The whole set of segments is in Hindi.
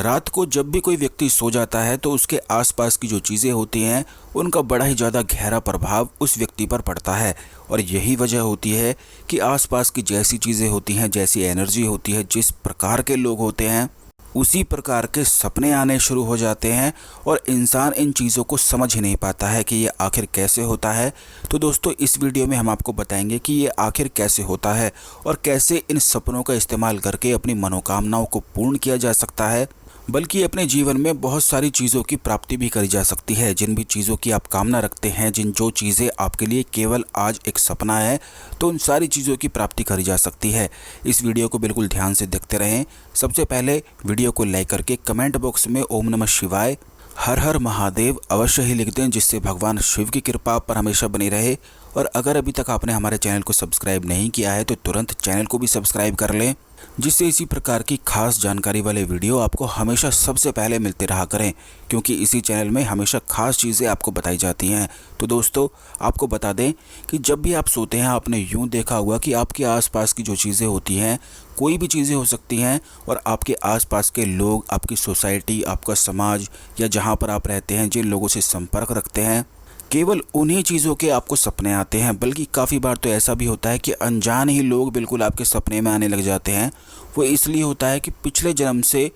रात को जब भी कोई व्यक्ति सो जाता है तो उसके आसपास की जो चीज़ें होती हैं उनका बड़ा ही ज़्यादा गहरा प्रभाव उस व्यक्ति पर पड़ता है। और यही वजह होती है कि आसपास की जैसी चीज़ें होती हैं, जैसी एनर्जी होती है, जिस प्रकार के लोग होते हैं, उसी प्रकार के सपने आने शुरू हो जाते हैं और इंसान इन चीज़ों को समझ ही नहीं पाता है कि ये आखिर कैसे होता है। तो दोस्तों, इस वीडियो में हम आपको बताएंगे कि ये आखिर कैसे होता है और कैसे इन सपनों का इस्तेमाल करके अपनी मनोकामनाओं को पूर्ण किया जा सकता है, बल्कि अपने जीवन में बहुत सारी चीज़ों की प्राप्ति भी करी जा सकती है। जिन भी चीज़ों की आप कामना रखते हैं, जो चीज़ें आपके लिए केवल आज एक सपना है, तो उन सारी चीज़ों की प्राप्ति करी जा सकती है। इस वीडियो को बिल्कुल ध्यान से देखते रहें। सबसे पहले वीडियो को लाइक करके कमेंट बॉक्स में ओम नमः शिवाय, हर हर महादेव अवश्य ही लिख दें, जिससे भगवान शिव की कृपा आप पर हमेशा बनी रहे। और अगर अभी तक आपने हमारे चैनल को सब्सक्राइब नहीं किया है तो तुरंत चैनल को भी सब्सक्राइब कर लें, जिससे इसी प्रकार की खास जानकारी वाले वीडियो आपको हमेशा सबसे पहले मिलते रहा करें, क्योंकि इसी चैनल में हमेशा खास चीज़ें आपको बताई जाती हैं। तो दोस्तों, आपको बता दें कि जब भी आप सोते हैं, आपने यूँ देखा होगा कि आपके आसपास की जो चीज़ें होती हैं, कोई भी चीज़ें हो सकती हैं, और आपके आसपास के लोग, आपकी सोसाइटी, आपका समाज, या जहाँ पर आप रहते हैं, जिन लोगों से संपर्क रखते हैं, केवल उन्हीं चीज़ों के आपको सपने आते हैं। बल्कि काफ़ी बार तो ऐसा भी होता है कि अनजान ही लोग बिल्कुल आपके सपने में आने लग जाते हैं। वो इसलिए होता है कि पिछले जन्म से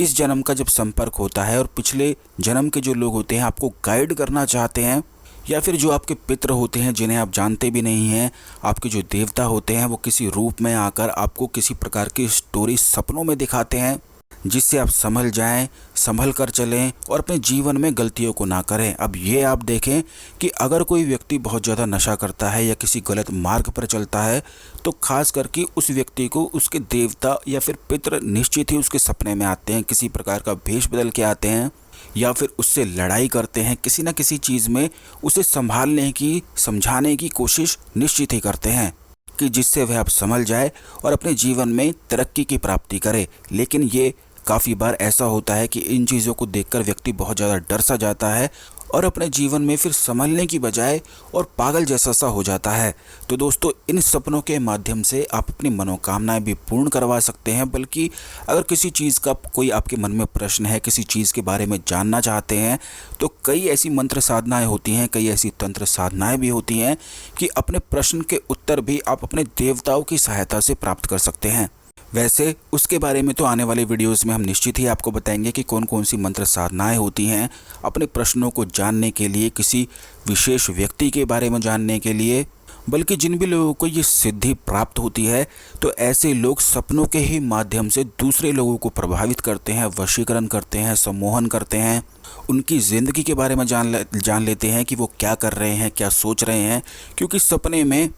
इस जन्म का जब संपर्क होता है और पिछले जन्म के जो लोग होते हैं आपको गाइड करना चाहते हैं, या फिर जो आपके पितृ होते हैं जिन्हें आप जानते भी नहीं हैं, आपके जो देवता होते हैं, वो किसी रूप में आकर आपको किसी प्रकार की स्टोरी सपनों में दिखाते हैं, जिससे आप संभल जाएं, संभल कर चलें और अपने जीवन में गलतियों को ना करें। अब ये आप देखें कि अगर कोई व्यक्ति बहुत ज़्यादा नशा करता है या किसी गलत मार्ग पर चलता है, तो खास करके उस व्यक्ति को उसके देवता या फिर पितृ निश्चित ही उसके सपने में आते हैं, किसी प्रकार का भेष बदल के आते हैं, या फिर उससे लड़ाई करते हैं, किसी न किसी चीज़ में उसे संभालने की, समझाने की कोशिश निश्चित ही करते हैं, कि जिससे वह अब संभल जाए और अपने जीवन में तरक्की की प्राप्ति करे। लेकिन ये काफ़ी बार ऐसा होता है कि इन चीज़ों को देखकर व्यक्ति बहुत ज़्यादा डर सा जाता है और अपने जीवन में फिर संभलने की बजाय और पागल जैसा सा हो जाता है। तो दोस्तों, इन सपनों के माध्यम से आप अपनी मनोकामनाएं भी पूर्ण करवा सकते हैं। बल्कि अगर किसी चीज़ का कोई आपके मन में प्रश्न है, किसी चीज़ के बारे में जानना चाहते हैं, तो कई ऐसी मंत्र साधनाएं होती हैं, कई ऐसी तंत्र साधनाएं भी होती हैं कि अपने प्रश्न के उत्तर भी आप अपने देवताओं की सहायता से प्राप्त कर सकते हैं। वैसे उसके बारे में तो आने वाले वीडियोस में हम निश्चित ही आपको बताएंगे कि कौन कौन सी मंत्र साधनाएं होती हैं अपने प्रश्नों को जानने के लिए, किसी विशेष व्यक्ति के बारे में जानने के लिए। बल्कि जिन भी लोगों को ये सिद्धि प्राप्त होती है, तो ऐसे लोग सपनों के ही माध्यम से दूसरे लोगों को प्रभावित करते हैं, वशीकरण करते हैं, सम्मोहन करते हैं, उनकी ज़िंदगी के बारे में जान लेते हैं कि वो क्या कर रहे हैं, क्या सोच रहे हैं। क्योंकि सपने में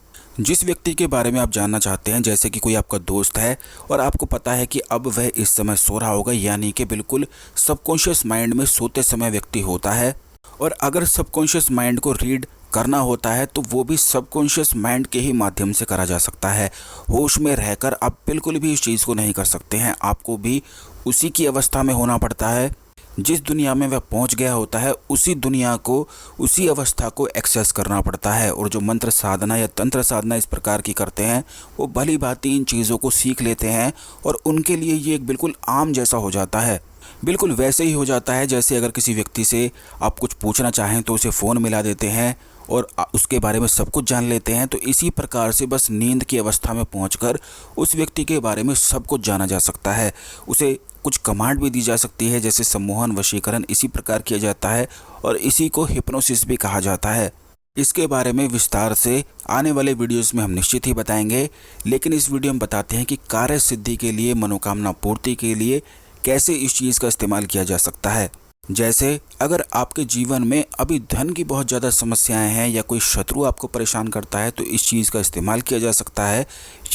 जिस व्यक्ति के बारे में आप जानना चाहते हैं, जैसे कि कोई आपका दोस्त है और आपको पता है कि अब वह इस समय सो रहा होगा, यानी कि बिल्कुल सबकॉन्शियस माइंड में सोते समय व्यक्ति होता है, और अगर सबकॉन्शियस माइंड को रीड करना होता है तो वो भी सबकॉन्शियस माइंड के ही माध्यम से करा जा सकता है। होश में रहकर आप बिल्कुल भी इस चीज़ को नहीं कर सकते हैं। आपको भी उसी की अवस्था में होना पड़ता है, जिस दुनिया में वह पहुंच गया होता है, उसी दुनिया को, उसी अवस्था को एक्सेस करना पड़ता है। और जो मंत्र साधना या तंत्र साधना इस प्रकार की करते हैं, वो भली भांति इन चीज़ों को सीख लेते हैं और उनके लिए ये एक बिल्कुल आम जैसा हो जाता है। बिल्कुल वैसे ही हो जाता है जैसे अगर किसी व्यक्ति से आप कुछ पूछना चाहें तो उसे फ़ोन मिला देते हैं और उसके बारे में सब कुछ जान लेते हैं। तो इसी प्रकार से बस नींद की अवस्था में पहुंचकर उस व्यक्ति के बारे में सब कुछ जाना जा सकता है। उसे कुछ कमांड भी दी जा सकती है, जैसे सम्मोहन, वशीकरण इसी प्रकार किया जाता है, और इसी को हिप्नोसिस भी कहा जाता है। इसके बारे में विस्तार से आने वाले वीडियोस में हम निश्चित ही बताएंगे। लेकिन इस वीडियो में बताते हैं कि कार्य सिद्धि के लिए, मनोकामना पूर्ति के लिए कैसे इस चीज़ का इस्तेमाल किया जा सकता है। जैसे अगर आपके जीवन में अभी धन की बहुत ज़्यादा समस्याएं हैं या कोई शत्रु आपको परेशान करता है, तो इस चीज़ का इस्तेमाल किया जा सकता है।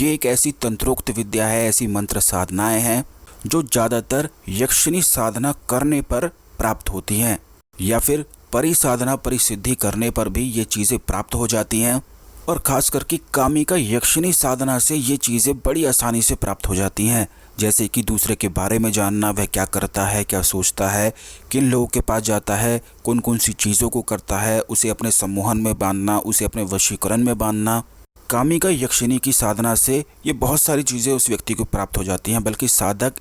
ये एक ऐसी तंत्रोक्त विद्या है, ऐसी मंत्र साधनाएं हैं जो ज़्यादातर यक्षिणी साधना करने पर प्राप्त होती हैं, या फिर परिसाधना, परिसिद्धि करने पर भी ये चीज़ें प्राप्त हो जाती हैं। और ख़ास करके कामिका यक्षिणी साधना से ये चीज़ें बड़ी आसानी से प्राप्त हो जाती हैं। जैसे कि दूसरे के बारे में जानना, वह क्या करता है, क्या सोचता है, किन लोगों के पास जाता है, कौन कौन सी चीज़ों को करता है, उसे अपने सम्मोहन में बांधना, उसे अपने वशीकरण में बांधना। कामिका यक्षिणी की साधना से ये बहुत सारी चीज़ें उस व्यक्ति को प्राप्त हो जाती हैं। बल्कि साधक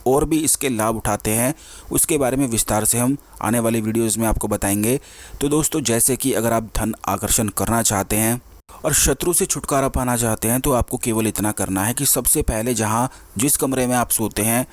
और भी इसके लाभ उठाते हैं, उसके बारे में विस्तार से हम आने वाली वीडियोज़ में आपको बताएंगे। तो दोस्तों, जैसे कि अगर आप धन आकर्षण करना चाहते हैं और शत्रु से छुटकारा पाना चाहते हैं, तो आपको केवल इतना करना है कि सबसे पहले जिस कमरे में आप सोते हैं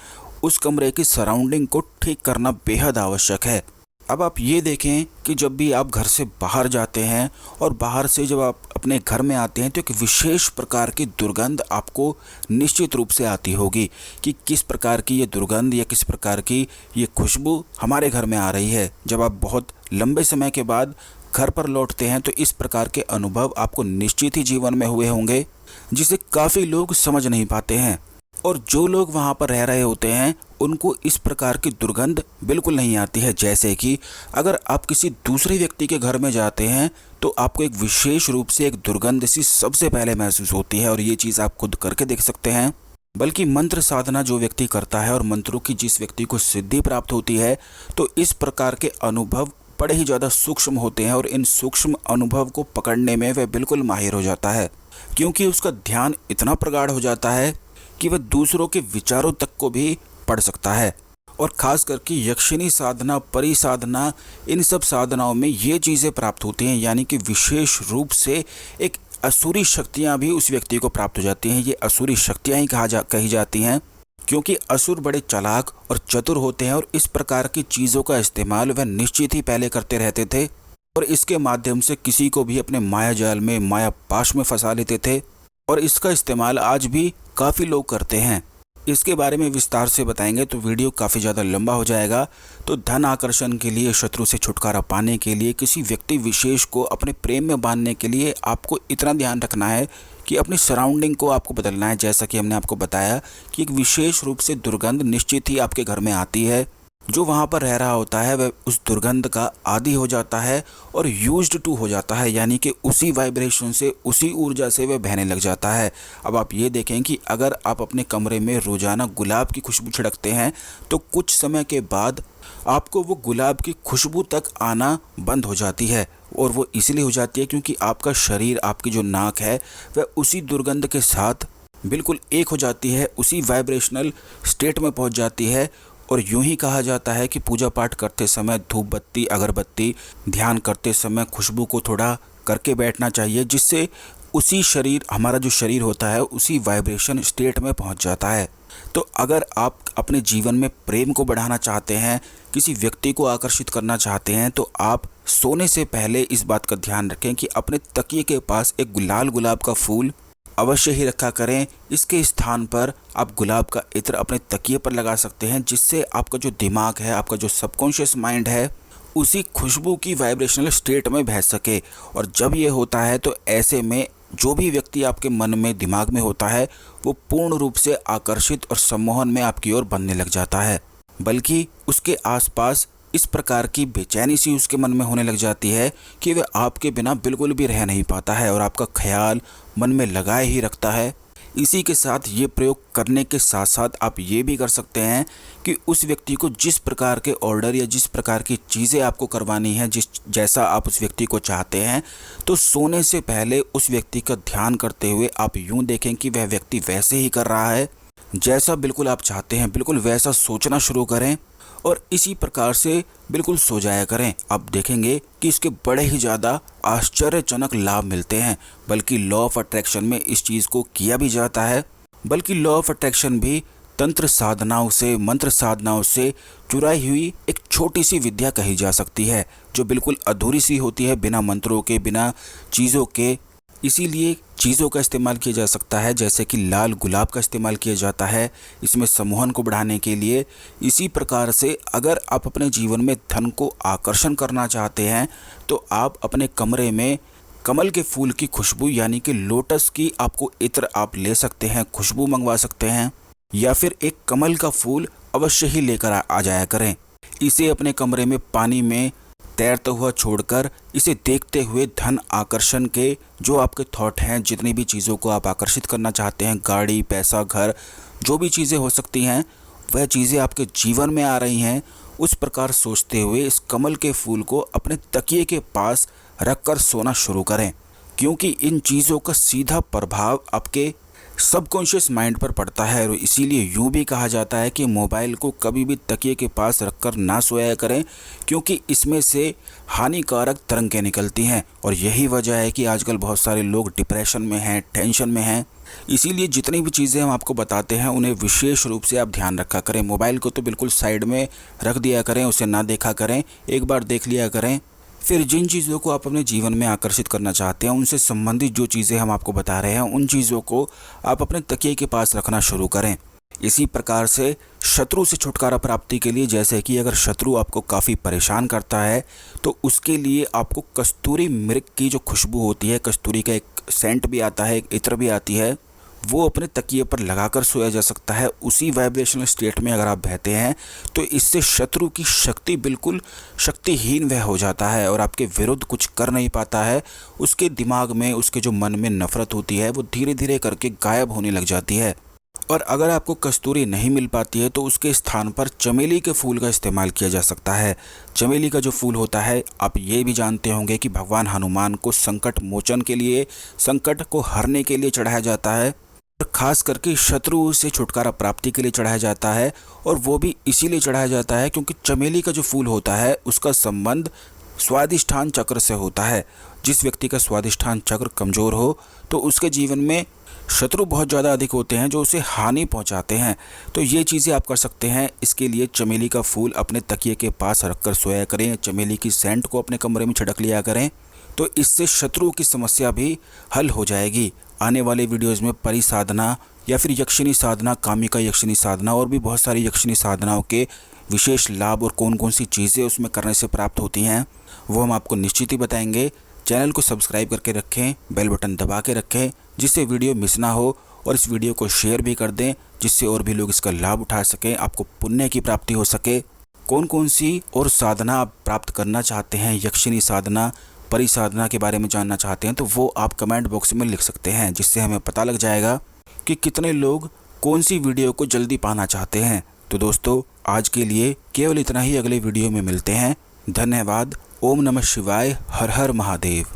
उस कमरे की सराउंडिंग को ठीक करना बेहद आवश्यक है। अब आप ये देखें कि जब भी आप घर से बाहर जाते हैं और बाहर से जब आप अपने घर में आते हैं तो एक विशेष प्रकार की दुर्गंध आपको निश्चित रूप से आती होगी कि किस प्रकार की ये दुर्गंध या किस प्रकार की ये खुशबू हमारे घर में आ रही है। जब आप बहुत लंबे समय के बाद घर पर लौटते हैं तो इस प्रकार के अनुभव आपको निश्चित ही जीवन में हुए होंगे, जिसे काफ़ी लोग समझ नहीं पाते हैं। और जो लोग वहाँ पर रह रहे होते हैं उनको इस प्रकार की दुर्गंध बिल्कुल नहीं आती है। जैसे कि अगर आप किसी दूसरे व्यक्ति के घर में जाते हैं तो आपको एक विशेष रूप से एक दुर्गंध सी सबसे पहले महसूस होती है, और ये चीज़ आप खुद करके देख सकते हैं। बल्कि मंत्र साधना जो व्यक्ति करता है और मंत्रों की जिस व्यक्ति को सिद्धि प्राप्त होती है, तो इस प्रकार के अनुभव बड़े ही ज़्यादा सूक्ष्म होते हैं, और इन सूक्ष्म अनुभव को पकड़ने में वह बिल्कुल माहिर हो जाता है, क्योंकि उसका ध्यान इतना प्रगाढ़ हो जाता है कि वह दूसरों के विचारों तक को भी पढ़ सकता है। और ख़ास करके यक्षिणी साधना, परी साधना, इन सब साधनाओं में ये चीज़ें प्राप्त होती हैं, यानी कि विशेष रूप से एक असुरी शक्तियाँ भी उस व्यक्ति को प्राप्त हो जाती हैं। ये असुरी शक्तियाँ ही कही जाती हैं, क्योंकि असुर बड़े चालाक और चतुर होते हैं, और इस प्रकार की चीज़ों का इस्तेमाल वह निश्चित ही पहले करते रहते थे, और इसके माध्यम से किसी को भी अपने माया जाल में, माया पाश में फंसा लेते थे। और इसका इस्तेमाल आज भी काफ़ी लोग करते हैं। इसके बारे में विस्तार से बताएंगे तो वीडियो काफ़ी ज़्यादा लंबा हो जाएगा। तो धन आकर्षण के लिए, शत्रु से छुटकारा पाने के लिए, किसी व्यक्ति विशेष को अपने प्रेम में बांधने के लिए आपको इतना ध्यान रखना है कि अपनी सराउंडिंग को आपको बदलना है। जैसा कि हमने आपको बताया कि एक विशेष रूप से दुर्गंध निश्चित ही आपके घर में आती है। जो वहाँ पर रह रहा होता है वह उस दुर्गंध का आदी हो जाता है और यूज्ड टू हो जाता है, यानी कि उसी वाइब्रेशन से, उसी ऊर्जा से वह बहने लग जाता है। अब आप ये देखें कि अगर आप अपने कमरे में रोज़ाना गुलाब की खुशबू छिड़कते हैं तो कुछ समय के बाद आपको वो गुलाब की खुशबू तक आना बंद हो जाती है। और वो इसलिए हो जाती है क्योंकि आपका शरीर, आपकी जो नाक है, वह उसी दुर्गंध के साथ बिल्कुल एक हो जाती है, उसी वाइब्रेशनल स्टेट में पहुँच जाती है। और यूं ही कहा जाता है कि पूजा पाठ करते समय धूप बत्ती, अगरबत्ती, ध्यान करते समय खुशबू को थोड़ा करके बैठना चाहिए, जिससे उसी शरीर, हमारा जो शरीर होता है, उसी वाइब्रेशन स्टेट में पहुंच जाता है। तो अगर आप अपने जीवन में प्रेम को बढ़ाना चाहते हैं, किसी व्यक्ति को आकर्षित करना चाहते हैं, तो आप सोने से पहले इस बात का ध्यान रखें कि अपने तकिए के पास एक लाल गुलाब का फूल अवश्य ही रखा करें। इसके स्थान पर आप गुलाब का इत्र अपने तकिए पर लगा सकते हैं, जिससे आपका जो दिमाग है, आपका जो सबकॉन्शियस माइंड है, उसी खुशबू की वाइब्रेशनल स्टेट में बह सके। और जब ये होता है तो ऐसे में जो भी व्यक्ति आपके मन में, दिमाग में होता है, वो पूर्ण रूप से आकर्षित और सम्मोहन में आपकी ओर बनने लग जाता है। बल्कि उसके आसपास इस प्रकार की बेचैनी सी उसके मन में होने लग जाती है कि वह आपके बिना बिल्कुल भी रह नहीं पाता है और आपका ख्याल मन में लगाए ही रखता है। इसी के साथ ये प्रयोग करने के साथ साथ आप ये भी कर सकते हैं कि उस व्यक्ति को जिस प्रकार के ऑर्डर या जिस प्रकार की चीज़ें आपको करवानी है, जैसा आप उस व्यक्ति को चाहते हैं, तो सोने से पहले उस व्यक्ति का ध्यान करते हुए आप यूँ देखें कि वह व्यक्ति वैसे ही कर रहा है जैसा बिल्कुल आप चाहते हैं। बिल्कुल वैसा सोचना शुरू करें और इसी प्रकार से बिल्कुल सो जाया करें। आप देखेंगे कि इसके बड़े ही ज़्यादा आश्चर्यजनक लाभ मिलते हैं। बल्कि लॉ ऑफ अट्रैक्शन में इस चीज़ को किया भी जाता है। बल्कि लॉ ऑफ अट्रैक्शन भी तंत्र साधनाओं से, मंत्र साधनाओं से चुराई हुई एक छोटी सी विद्या कही जा सकती है, जो बिल्कुल अधूरी सी होती है, बिना मंत्रों के, बिना चीज़ों के। इसीलिए चीज़ों का इस्तेमाल किया जा सकता है, जैसे कि लाल गुलाब का इस्तेमाल किया जाता है इसमें सम्मोहन को बढ़ाने के लिए। इसी प्रकार से अगर आप अपने जीवन में धन को आकर्षण करना चाहते हैं तो आप अपने कमरे में कमल के फूल की खुशबू, यानी कि लोटस की आपको इत्र आप ले सकते हैं, खुशबू मंगवा सकते हैं, या फिर एक कमल का फूल अवश्य ही लेकर आ जाया करें। इसे अपने कमरे में पानी में तैरता हुआ छोड़कर इसे देखते हुए धन आकर्षण के जो आपके थॉट हैं, जितनी भी चीज़ों को आप आकर्षित करना चाहते हैं, गाड़ी, पैसा, घर, जो भी चीज़ें हो सकती हैं, वह चीज़ें आपके जीवन में आ रही हैं, उस प्रकार सोचते हुए इस कमल के फूल को अपने तकिए के पास रखकर सोना शुरू करें। क्योंकि इन चीज़ों का सीधा प्रभाव आपके सबकॉन्शियस माइंड पर पड़ता है और इसीलिए यूँ भी कहा जाता है कि मोबाइल को कभी भी तकिए के पास रखकर ना सोया करें, क्योंकि इसमें से हानिकारक तरंगें निकलती हैं। और यही वजह है कि आजकल बहुत सारे लोग डिप्रेशन में हैं, टेंशन में हैं। इसीलिए जितनी भी चीज़ें हम आपको बताते हैं उन्हें विशेष रूप से आप ध्यान रखा करें। मोबाइल को तो बिल्कुल साइड में रख दिया करें, उसे ना देखा करें, एक बार देख लिया करें। फिर जिन चीज़ों को आप अपने जीवन में आकर्षित करना चाहते हैं, उनसे संबंधित जो चीज़ें हम आपको बता रहे हैं, उन चीज़ों को आप अपने तकिए के पास रखना शुरू करें। इसी प्रकार से शत्रु से छुटकारा प्राप्ति के लिए, जैसे कि अगर शत्रु आपको काफ़ी परेशान करता है तो उसके लिए आपको कस्तूरी मृग की जो खुशबू होती है, कस्तूरी का एक सेंट भी आता है, एक इत्र भी आती है, वो अपने तकिए पर लगाकर सोया जा सकता है। उसी वाइब्रेशनल स्टेट में अगर आप बहते हैं तो इससे शत्रु की शक्ति बिल्कुल शक्तिहीन वह हो जाता है और आपके विरुद्ध कुछ कर नहीं पाता है। उसके दिमाग में, उसके जो मन में नफरत होती है वो धीरे धीरे करके गायब होने लग जाती है। और अगर आपको कस्तूरी नहीं मिल पाती है तो उसके स्थान पर चमेली के फूल का इस्तेमाल किया जा सकता है। चमेली का जो फूल होता है, आप ये भी जानते होंगे कि भगवान हनुमान को संकट मोचन के लिए, संकट को हरने के लिए चढ़ाया जाता है, और खास करके शत्रु से छुटकारा प्राप्ति के लिए चढ़ाया जाता है। और वो भी इसीलिए चढ़ाया जाता है क्योंकि चमेली का जो फूल होता है उसका संबंध स्वादिष्ठान चक्र से होता है। जिस व्यक्ति का स्वादिष्ठान चक्र कमज़ोर हो तो उसके जीवन में शत्रु बहुत ज़्यादा अधिक होते हैं जो उसे हानि पहुंचाते हैं। तो ये चीज़ें आप कर सकते हैं। इसके लिए चमेली का फूल अपने तकिए के पास रखकर सोया करें, चमेली की सेंट को अपने कमरे में छिड़क लिया करें, तो इससे शत्रु की समस्या भी हल हो जाएगी। आने वाले वीडियोज़ में परि साधना या फिर यक्षिणी साधना, कामिका यक्षिणी साधना और भी बहुत सारी यक्षिणी साधनाओं के विशेष लाभ और कौन कौन सी चीज़ें उसमें करने से प्राप्त होती हैं वो हम आपको निश्चित ही बताएंगे। चैनल को सब्सक्राइब करके रखें, बेल बटन दबा के रखें जिससे वीडियो मिस ना हो, और इस वीडियो को शेयर भी कर दें जिससे और भी लोग इसका लाभ उठा सकें, आपको पुण्य की प्राप्ति हो सके। कौन कौन सी और साधना आप प्राप्त करना चाहते हैं, यक्षिणी साधना, परि साधना के बारे में जानना चाहते हैं, तो वो आप कमेंट बॉक्स में लिख सकते हैं, जिससे हमें पता लग जाएगा कि कितने लोग कौन सी वीडियो को जल्दी पाना चाहते हैं। तो दोस्तों, आज के लिए केवल इतना ही। अगले वीडियो में मिलते हैं। धन्यवाद। ओम नमः शिवाय। हर हर महादेव।